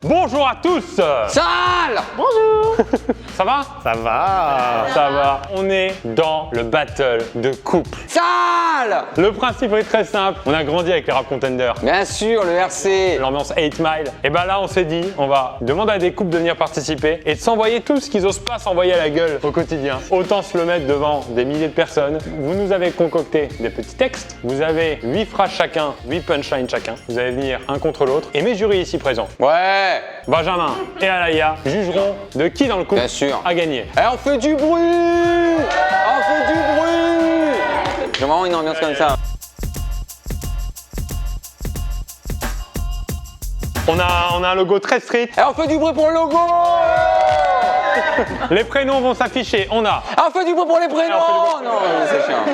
Bonjour à tous. Sale. Bonjour. Ça va? Ça va. Ça va. On est dans le battle de couple. Sale. Le principe est très simple. On a grandi avec les rap contenders. Bien sûr, le RC. L'ambiance 8 Mile. Et ben là, on s'est dit, on va demander à des couples de venir participer et de s'envoyer tout ce qu'ils osent pas s'envoyer à la gueule au quotidien. Autant se le mettre devant des milliers de personnes. Vous nous avez concocté des petits textes. Vous avez 8 phrases chacun, 8 punchlines chacun. Vous allez venir un contre l'autre. Et mes jurys ici présents, Ouais. Benjamin et Alaya, jugeront de qui dans le couple Bien sûr. a gagné. Eh, on fait du bruit. On fait du bruit. J'ai vraiment une ambiance comme ça. On a un logo très street. Eh, on fait du bruit pour le logo. Les prénoms vont s'afficher. On a Eh, on fait du bruit pour les prénoms. Alors, Non, c'est chiant.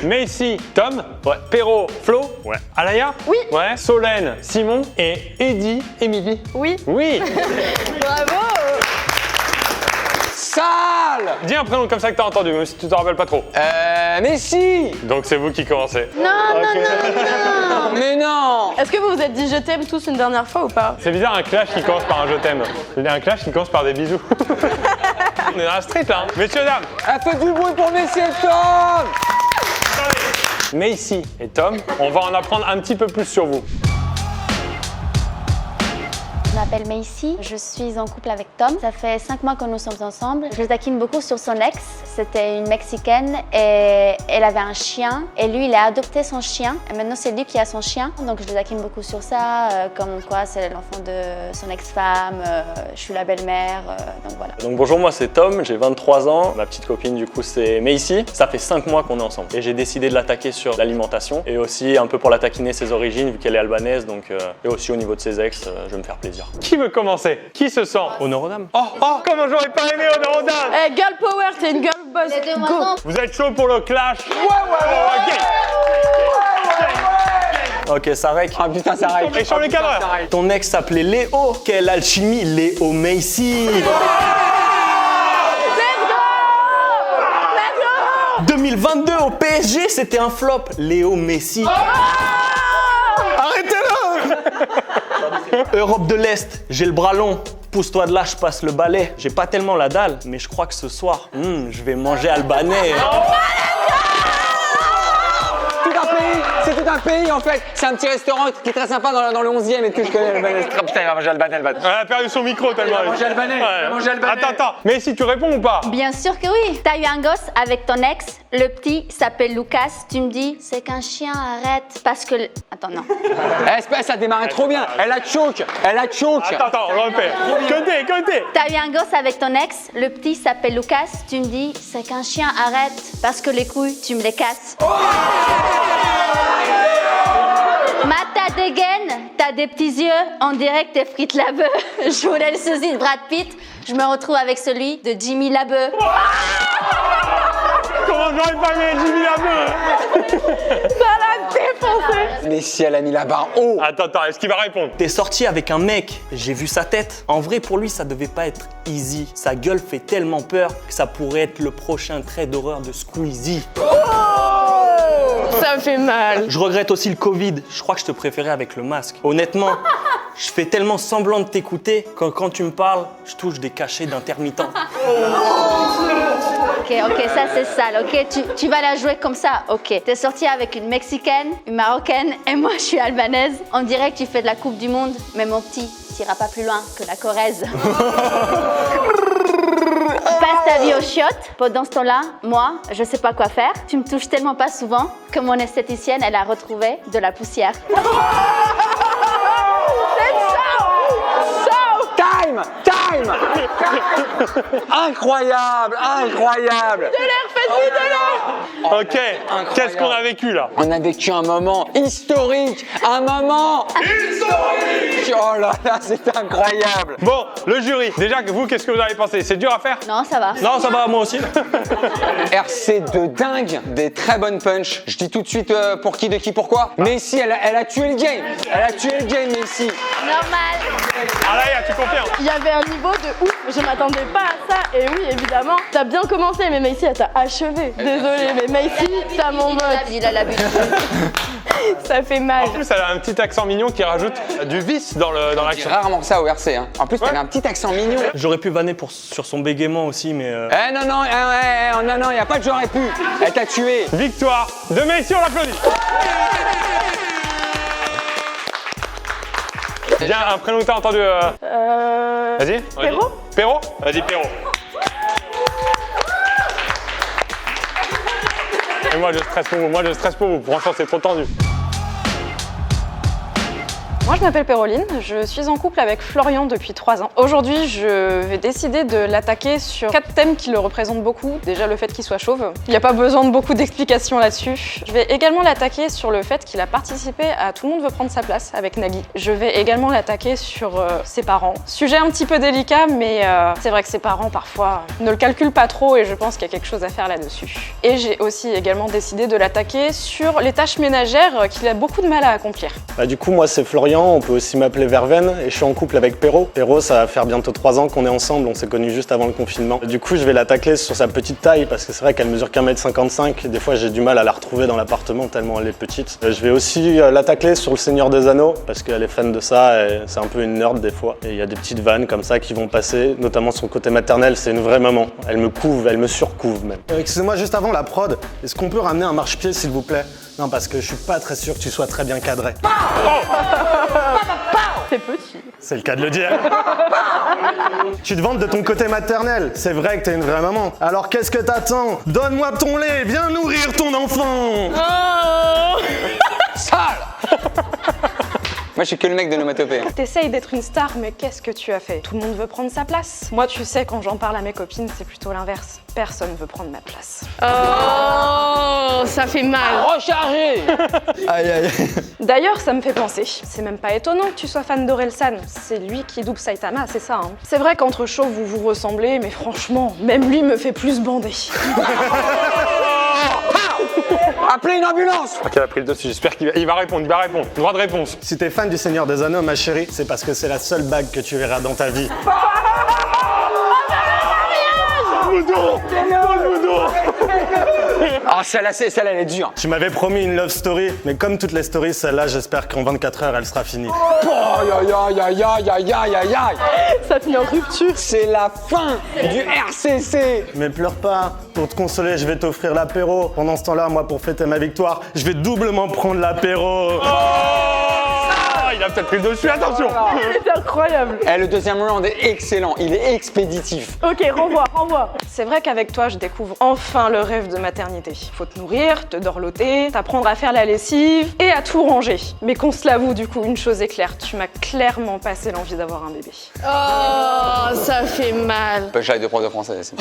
Macy, Tom, ouais. Perrault, Flo, ouais. Alaya, Oui. ouais. Solène, Simon et Eddie, Émilie. Oui. Oui. Bravo. Sale. Dis un prénom comme ça que t'as entendu, même si tu t'en rappelles pas trop. Mais si. Donc c'est vous qui commencez. Non, non. Mais non. Est-ce que vous vous êtes dit je t'aime tous une dernière fois ou pas? C'est bizarre un clash qui commence par un je t'aime. Un clash qui commence par des bisous. On est dans la street là. Hein. Messieurs, dames. Eh, fait du bruit pour Messi et Tom. Macy et Tom, on va en apprendre un petit peu plus sur vous. Je m'appelle Macy, je suis en couple avec Tom. Ça fait 5 mois que nous sommes ensemble. Je le taquine beaucoup sur son ex. C'était une Mexicaine et elle avait un chien. Et lui, il a adopté son chien. Et maintenant, c'est lui qui a son chien. Donc, je le taquine beaucoup sur ça. Comme quoi, c'est l'enfant de son ex-femme. Je suis la belle-mère. Donc, voilà. Donc bonjour, moi c'est Tom, j'ai 23 ans. Ma petite copine du coup c'est Macy. Ça fait 5 mois qu'on est ensemble. Et j'ai décidé de l'attaquer sur l'alimentation. Et aussi un peu pour la taquiner ses origines vu qu'elle est albanaise. Donc, et aussi au niveau de ses ex, je vais me faire plaisir. Qui veut commencer? Qui se sent? Honneur aux dames. Oh, comment j'aurais pas aimé honneur aux dames. Eh, girl power, t'es une girl boss. Go. Vous êtes chaud pour le clash? Ok, ça règle. Ah putain, ça arrive. Et sur le cadreur. Ton ex s'appelait Léo. Quelle alchimie, Léo Macy. 2022 au PSG, c'était un flop. Léo Messi. Arrêtez-le. Europe de l'Est, j'ai le bras long. Pousse-toi de là, je passe le balai. J'ai pas tellement la dalle, mais je crois que ce soir, je vais manger albanais. C'est tout un pays en fait. C'est un petit restaurant qui est très sympa dans le 11e et que je connais. Putain, il va manger albanais. Elle a perdu son micro tellement. Il a mangé albanais. Il a mangé albanais. Attends. Mais si tu réponds ou pas? Bien sûr que oui. T'as eu un gosse avec ton ex. Le petit s'appelle Lucas. Tu me dis, c'est qu'un chien, arrête. Parce que... Attends, non. Espèce, ça démarrait trop bien. Elle a choke. Elle a choke. Attends, on refait. Côté. T'as eu un gosse avec ton ex, le petit s'appelle Lucas, tu me dis, c'est qu'un chien, arrête, parce que les couilles, tu me les casses. Mata dégaine, t'as des petits yeux, on dirait que t'es frites Labeu. Je voulais le sosie de Brad Pitt, je me retrouve avec celui de Jimmy Labeu. Comment j'aurais pas aimé Jimmy Labeu? Ça l'a défoncé. Mais si elle a mis la barre haut. Attends, est-ce qu'il va répondre? T'es sorti avec un mec, j'ai vu sa tête. En vrai, pour lui, ça devait pas être easy. Sa gueule fait tellement peur que ça pourrait être le prochain trait d'horreur de Squeezie. Ça me fait mal. Je regrette aussi le Covid. Je crois que je te préférais avec le masque. Honnêtement, je fais tellement semblant de t'écouter que quand tu me parles, je touche des cachets d'intermittent. Ok, ça c'est sale, ok, tu vas la jouer comme ça, ok. T'es sorti avec une Mexicaine, une Marocaine et moi je suis albanaise. On dirait que tu fais de la Coupe du Monde, mais mon petit, t'iras pas plus loin que la Corrèze. Passe ta vie au chiottes. Pendant ce temps-là, moi, je sais pas quoi faire. Tu me touches tellement pas souvent que mon esthéticienne, elle a retrouvé de la poussière. Time. Incroyable. Ok, qu'est-ce qu'on a vécu là? On a vécu un moment historique. Oh là là, c'est incroyable. Bon, le jury, déjà, vous, qu'est-ce que vous avez pensé? C'est dur à faire? Non, ça va. Non, ça va, moi aussi. RC de dingue, des très bonnes punch. Je dis tout de suite pour qui, de qui, pourquoi. Messi, elle a tué le game. Elle a tué le game, Messi. Normal. Alaya, tu confirmes? Il y avait un niveau de ouf, je m'attendais pas à ça. Et oui, évidemment, t'as bien commencé, mais Macy, elle t'a achevé. Désolée, mais Macy, t'as mon vote. Il a l'habitude. Ça fait mal. En plus, elle a un petit accent mignon qui rajoute du vice dans C'est l'action. rarement ça au RC. Hein. En plus, t'avais un petit accent mignon. J'aurais pu vanner sur son bégaiement aussi, mais... Eh non, non, non, y a pas de j'aurais pu. Elle t'a tué. Victoire de Macy, on l'applaudit. Bien, un prénom que t'as entendu. Vas-y. Perrault. Perrault. Vas-y, Perrault. Et moi, je stresse pour vous. Franchement, c'est trop tendu. Moi, je m'appelle Péroline, je suis en couple avec Florian depuis 3 ans. Aujourd'hui, je vais décider de l'attaquer sur 4 thèmes qui le représentent beaucoup. Déjà, le fait qu'il soit chauve. Il n'y a pas besoin de beaucoup d'explications là-dessus. Je vais également l'attaquer sur le fait qu'il a participé à Tout le monde veut prendre sa place avec Nagui. Je vais également l'attaquer sur ses parents. Sujet un petit peu délicat, mais c'est vrai que ses parents, parfois, ne le calculent pas trop et je pense qu'il y a quelque chose à faire là-dessus. Et j'ai aussi également décidé de l'attaquer sur les tâches ménagères qu'il a beaucoup de mal à accomplir. Du coup, moi, c'est Florian. On peut aussi m'appeler Verveine et je suis en couple avec Perrault. Perrault, ça va faire bientôt 3 ans qu'on est ensemble, on s'est connus juste avant le confinement. Du coup, je vais l'attaquer sur sa petite taille parce que c'est vrai qu'elle mesure qu'1m55. Des fois, j'ai du mal à la retrouver dans l'appartement tellement elle est petite. Je vais aussi l'attaquer sur le Seigneur des Anneaux parce qu'elle est fan de ça et c'est un peu une nerd des fois. Et il y a des petites vannes comme ça qui vont passer, notamment son côté maternel, c'est une vraie maman. Elle me couve, elle me surcouve même. Excusez-moi, juste avant la prod, est-ce qu'on peut ramener un marchepied s'il vous plaît? Non, parce que je suis pas très sûr que tu sois très bien cadré. C'est petit. C'est le cas de le dire. Tu te vantes de ton côté maternel. C'est vrai que t'es une vraie maman. Alors qu'est-ce que t'attends? Donne-moi ton lait, viens nourrir ton enfant. Sale. Moi, je suis que le mec de l'onomatopée. T'essayes d'être une star, mais qu'est-ce que tu as fait? Tout le monde veut prendre sa place. Moi, tu sais, quand j'en parle à mes copines, c'est plutôt l'inverse. Personne veut prendre ma place. Oh, ça fait mal. Rechargé. Aïe aïe. D'ailleurs, ça me fait penser. C'est même pas étonnant que tu sois fan d'Orelsan. C'est lui qui double Saitama, c'est ça, hein. C'est vrai qu'entre chauves, vous vous ressemblez, mais franchement, même lui me fait plus bander. Appelez une ambulance. Ok, elle a pris le dessus, j'espère qu'il va répondre, Droit de réponse. Si t'es fan du Seigneur des Anneaux, ma chérie, c'est parce que c'est la seule bague que tu verras dans ta vie. Ah, celle-là, elle est dure. Tu m'avais promis une love story, mais comme toutes les stories, celle-là, j'espère qu'en 24 heures, elle sera finie. Oh, aïe, aïe, aïe, aïe, aïe, aïe, aïe. Ça finit en rupture. C'est la fin du RCC. Mais pleure pas, pour te consoler, je vais t'offrir l'apéro. Pendant ce temps-là, moi, pour fêter ma victoire, je vais doublement prendre l'apéro. Il a peut-être pris le dessus, attention. C'est incroyable. Eh, le deuxième round est excellent, il est expéditif. Ok, renvoie. C'est vrai qu'avec toi, je découvre enfin le rêve de maternité. Faut te nourrir, te dorloter, t'apprendre à faire la lessive et à tout ranger. Mais qu'on se l'avoue, du coup, une chose est claire, tu m'as clairement passé l'envie d'avoir un bébé. Oh, ça fait mal. J'arrête de prof de français. C'est...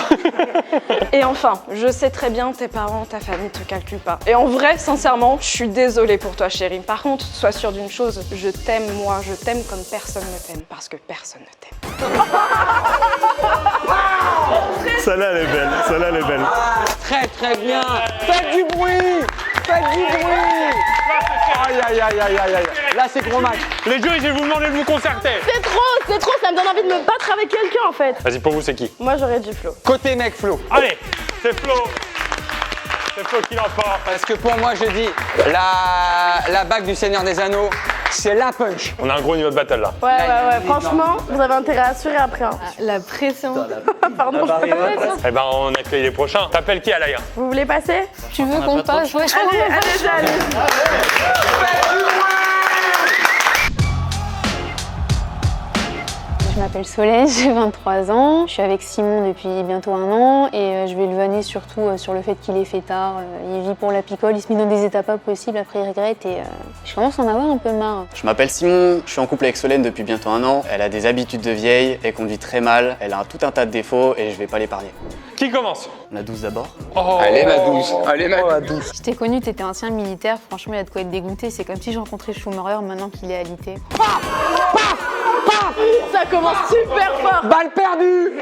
Et enfin, je sais très bien, tes parents, ta famille te calculent pas. Et en vrai, sincèrement, je suis désolée pour toi, chérie. Par contre, sois sûre d'une chose, je t'aime, moi, je t'aime comme personne ne t'aime. Parce que personne ne t'aime. Celle-là, elle est belle, celle-là, elle est belle. Très très bien. Faites du bruit. Faites du bruit. Aïe aïe aïe aïe aïe aïe. Là c'est gros match. Les jurys, je vais vous demander de vous concerter. C'est trop, ça me donne envie de me battre avec quelqu'un en fait. Vas-y, pour vous, c'est qui? Moi j'aurais du Flo. Côté mec Flo. Allez, c'est Flo. C'est Flo qui l'emporte. Parce que pour moi je dis, la bague du Seigneur des Anneaux, c'est la punch. On a un gros niveau de battle là. Ouais. Franchement, vous avez intérêt à assurer après. Hein. La pression. Pardon. Eh ben, on accueille les prochains. T'appelles qui, Alaya? Vous voulez passer? Tu veux qu'on passe? Ouais, je crois qu'on passe. Allez. Je m'appelle Solène, j'ai 23 ans. Je suis avec Simon depuis bientôt 1 an et je vais le vanner surtout sur le fait qu'il est fêtard. Il vit pour la picole, il se met dans des étapes pas possibles, après il regrette et je commence à en avoir un peu marre. Je m'appelle Simon, je suis en couple avec Solène depuis bientôt 1 an. Elle a des habitudes de vieille, elle conduit très mal, elle a tout un tas de défauts et je vais pas l'épargner. Qui commence? La douce d'abord. Oh. Allez ma douce, allez ma douce. Je t'ai connu, t'étais ancien militaire, franchement il y a de quoi être dégoûté. C'est comme si je rencontrais Schumacher maintenant qu'il est alité. Ça commence super fort. Balle perdue.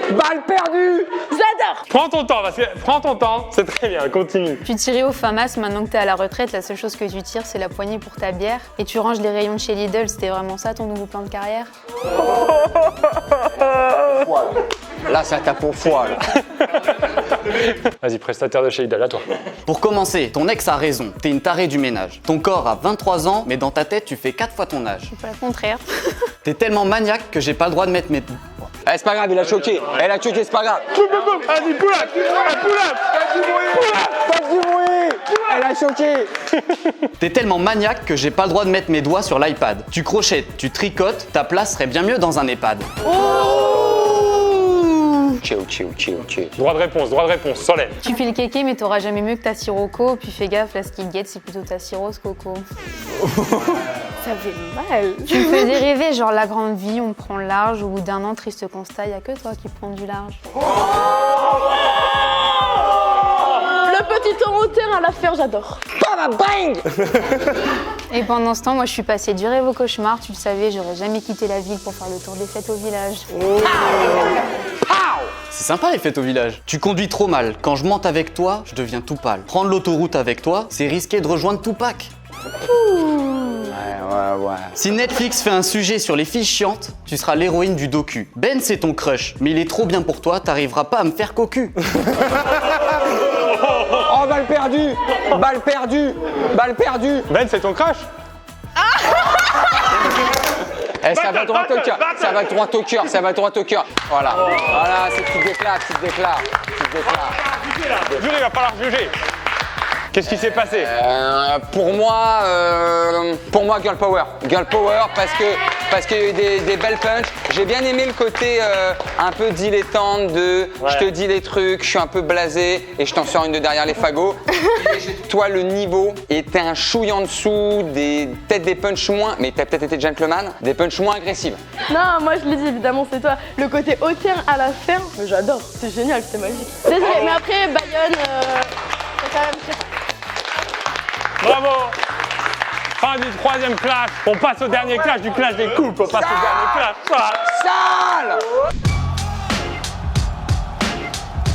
J'adore. Prends ton temps, c'est très bien, continue. Tu tirais au FAMAS, maintenant que t'es à la retraite, la seule chose que tu tires c'est la poignée pour ta bière. Et tu ranges les rayons de chez Lidl, c'était vraiment ça ton nouveau plan de carrière? Là ça tape au foie là. Vas-y, prestataire de chez Idal, à toi. Pour commencer, ton ex a raison, t'es une tarée du ménage. Ton corps a 23 ans, mais dans ta tête, tu fais 4 fois ton âge. Pas le contraire. T'es tellement maniaque que j'ai pas le droit de mettre mes... Eh, c'est pas grave, il a choqué. Elle a choqué, c'est pas grave. Vas-y, pull up. Pas du bruit. Elle a choqué. T'es tellement maniaque que j'ai pas le droit de mettre mes doigts sur l'iPad. Tu crochettes, tu tricotes, ta place serait bien mieux dans un EHPAD. Chill. Droit de réponse, Solène. Tu fais le kéké, mais t'auras jamais mieux que ta sirocco. Puis fais gaffe, là, ce qui te guette, c'est plutôt ta cirrhose, Coco. Ça fait mal. Tu me faisais rêver, genre la grande vie, on prend le large. Au bout d'un an, triste constat, y a que toi qui prends du large. Le petit Torontin à l'affaire, j'adore. Bang. Et pendant ce temps, moi, je suis passée du rêve au cauchemar. Tu le savais, j'aurais jamais quitté la ville pour faire le tour des fêtes au village. C'est sympa les fêtes au village. Tu conduis trop mal. Quand je monte avec toi, je deviens tout pâle. Prendre l'autoroute avec toi, c'est risqué de rejoindre Tupac. Ouais. Si Netflix fait un sujet sur les filles chiantes, tu seras l'héroïne du docu. Ben, c'est ton crush, mais il est trop bien pour toi, t'arriveras pas à me faire cocu. Oh, balle perdue. Ben, c'est ton crush? Eh, ça va droit au cœur. Voilà, c'est petite déclare. Jury, il va falloir juger. Qu'est-ce qui s'est passé? Pour moi, girl power parce qu'il y a eu des belles punches. J'ai bien aimé le côté un peu dilettante de je te dis les trucs, je suis un peu blasé et je t'en sors une de derrière les fagots. Toi, le niveau était un chouille en dessous, peut-être des punches moins, mais t'as peut-être été gentleman, des punches moins agressives. Non, moi je l'ai dit, évidemment, c'est toi. Le côté hautain à la ferme, j'adore. C'est génial, c'est magique. Désolée, mais après, Bayonne, c'est quand même... Bravo. Fin du troisième clash. On passe au dernier clash du clash des couples. Sale.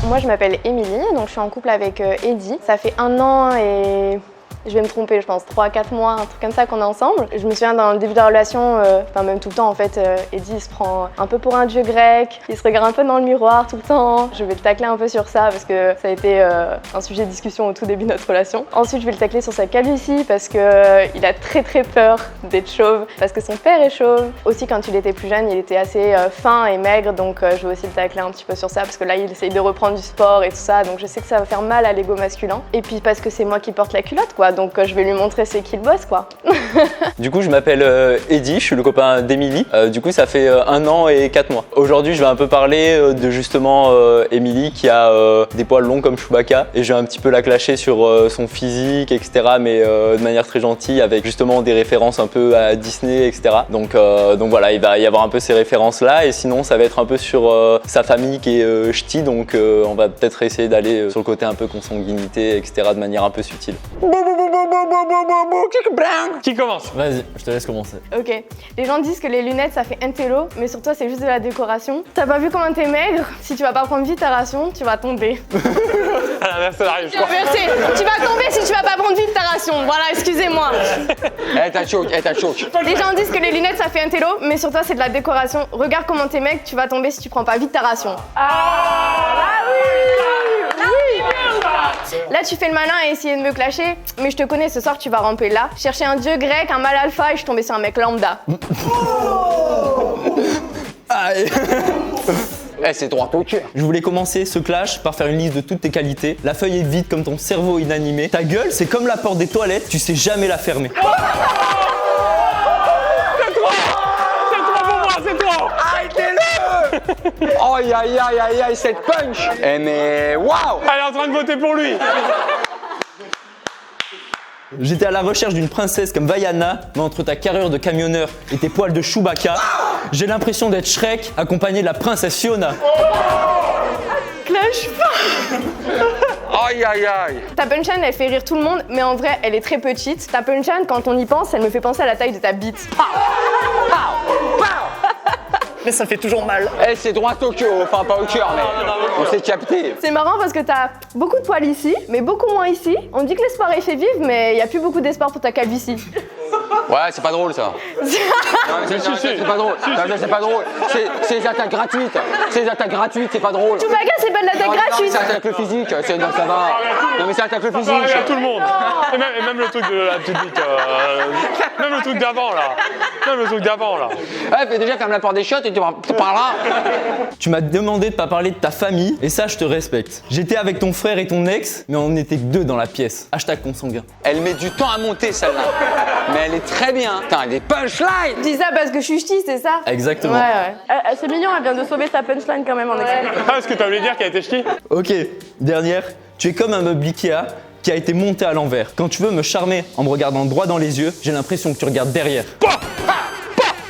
Moi je m'appelle Émilie, donc je suis en couple avec Eddy. Ça fait 1 an et je vais me tromper, je pense 3-4 mois, un truc comme ça qu'on est ensemble. Je me souviens dans le début de la relation, enfin même tout le temps en fait, Eddy il se prend un peu pour un dieu grec, il se regarde un peu dans le miroir tout le temps. Je vais le tacler un peu sur ça parce que ça a été un sujet de discussion au tout début de notre relation. Ensuite je vais le tacler sur sa calvitie parce que il a très peur d'être chauve, parce que son père est chauve. Aussi quand il était plus jeune, il était assez fin et maigre, donc je vais aussi le tacler un petit peu sur ça parce que là il essaye de reprendre du sport et tout ça, donc je sais que ça va faire mal à l'ego masculin. Et puis parce que c'est moi qui porte la culotte quoi. Donc je vais lui montrer c'est qui le boss quoi. Du coup je m'appelle Eddy, je suis le copain d'Émilie. Du coup ça fait 1 an et 4 mois. Aujourd'hui je vais un peu parler de justement Émilie qui a des poils longs comme Chewbacca et je vais un petit peu la clasher sur son physique etc. mais de manière très gentille avec justement des références un peu à Disney etc. Donc voilà, il va y avoir un peu ces références là et sinon ça va être un peu sur sa famille qui est ch'ti, donc on va peut-être essayer d'aller sur le côté un peu consanguinité etc. de manière un peu subtile. Qui commence? Vas-y, je te laisse commencer. Ok, les gens disent que les lunettes ça fait intello, mais sur toi c'est juste de la décoration. T'as pas vu comment t'es maigre? Si tu vas pas prendre vite ta ration, tu vas tomber. À l'inverse, ça arrive, je crois. Merci. Tu vas tomber si tu vas pas prendre vite ta ration. Voilà, excusez-moi. T'as choke. Les gens disent que les lunettes ça fait intello, mais sur toi c'est de la décoration. Regarde comment t'es maigre, tu vas tomber si tu prends pas vite ta ration. Là tu fais le malin et essayer de me clasher, mais je te connais, ce soir tu vas ramper là. Chercher un dieu grec, un mal alpha et je suis tombée sur un mec lambda. Aïe. C'est droit au cœur. Je voulais commencer ce clash par faire une liste de toutes tes qualités. La feuille est vide comme ton cerveau inanimé. Ta gueule, c'est comme la porte des toilettes, tu sais jamais la fermer. C'est trop. Arrêtez-le. Aïe, cette punch. Eh mais waouh. Elle est en train de voter pour lui. J'étais à la recherche d'une princesse comme Vaiana, mais entre ta carrure de camionneur et tes poils de Chewbacca, j'ai l'impression d'être Shrek accompagné de la princesse Fiona. Clash. Aïe. Ta punchline elle fait rire tout le monde, mais en vrai elle est très petite. Ta punchline quand on y pense, elle me fait penser à la taille de ta bite. Mais ça fait toujours mal. C'est droit au cœur, enfin pas au cœur, mais on s'est capté. C'est marrant parce que t'as beaucoup de poils ici, mais beaucoup moins ici. On dit que l'espoir est fait vivre, mais il y a plus beaucoup d'espoir pour ta calvitie. Ouais, c'est pas drôle ça. Non, mais c'est pas drôle. Non, c'est pas drôle. C'est des attaques gratuites. C'est des attaques gratuites, c'est pas drôle. Chewbacca, c'est pas de l'attaque gratuite. C'est attaque le physique. Non, ça va. Non, mais c'est attaque le Ça physique. arrive à tout le monde. Et même le truc de la petite bite. Même le truc d'avant là. Même le truc d'avant là. Ouais, mais déjà ferme la porte des chiottes et tu parleras. Tu m'as demandé de pas parler de ta famille, et ça, je te respecte. J'étais avec ton frère et ton ex, mais on n'était que 2 dans la pièce. Hashtag consanguin. Elle met du temps à monter celle-là. Mais elle est très bien. Putain, elle est punchline. Je dis ça parce que je suis ch'ti, c'est ça? Exactement. Ouais. C'est mignon, elle vient de sauver sa punchline quand même en expliquant. Ah, est-ce que t'as voulu dire qu'elle était ch'ti? Ok, dernière. Tu es comme un meuble Ikea qui a été monté à l'envers. Quand tu veux me charmer en me regardant droit dans les yeux, j'ai l'impression que tu regardes derrière.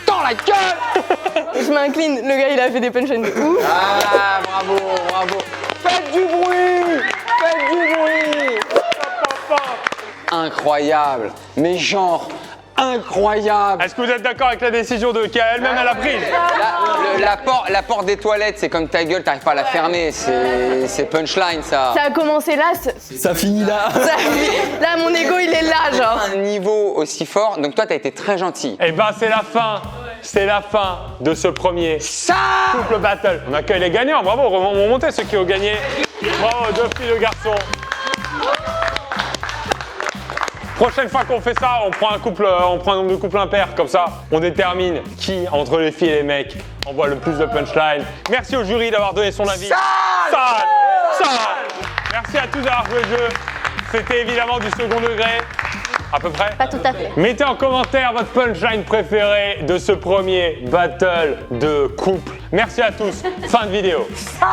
Dans la gueule. Je m'incline, le gars il a fait des punchlines de ouf. Ah, bravo, bravo. Faites du bruit. Faites du bruit. Incroyable. Mais genre, incroyable. Est-ce que vous êtes d'accord avec la décision qu'elle-même elle a prise? La porte des toilettes, c'est comme ta gueule, t'arrives pas à la fermer. C'est punchline ça. Ça a commencé là, Ça finit là. là mon ego il est là genre. Un niveau aussi fort, donc toi t'as été très gentil. Eh ben c'est la fin. C'est la fin de ce premier couple battle. On accueille les gagnants. Bravo, on montait ceux qui ont gagné. Bravo, 2 filles, 2 garçons. Prochaine fois qu'on fait ça, on prend un nombre de couples impairs, comme ça, on détermine qui, entre les filles et les mecs, envoie le plus de punchline. Merci au jury d'avoir donné son avis. Sale. Merci à tous d'avoir joué le jeu. C'était évidemment du second degré, à peu près. Pas tout à fait. Mettez en commentaire votre punchline préférée de ce premier battle de couple. Merci à tous. Fin de vidéo. Sale.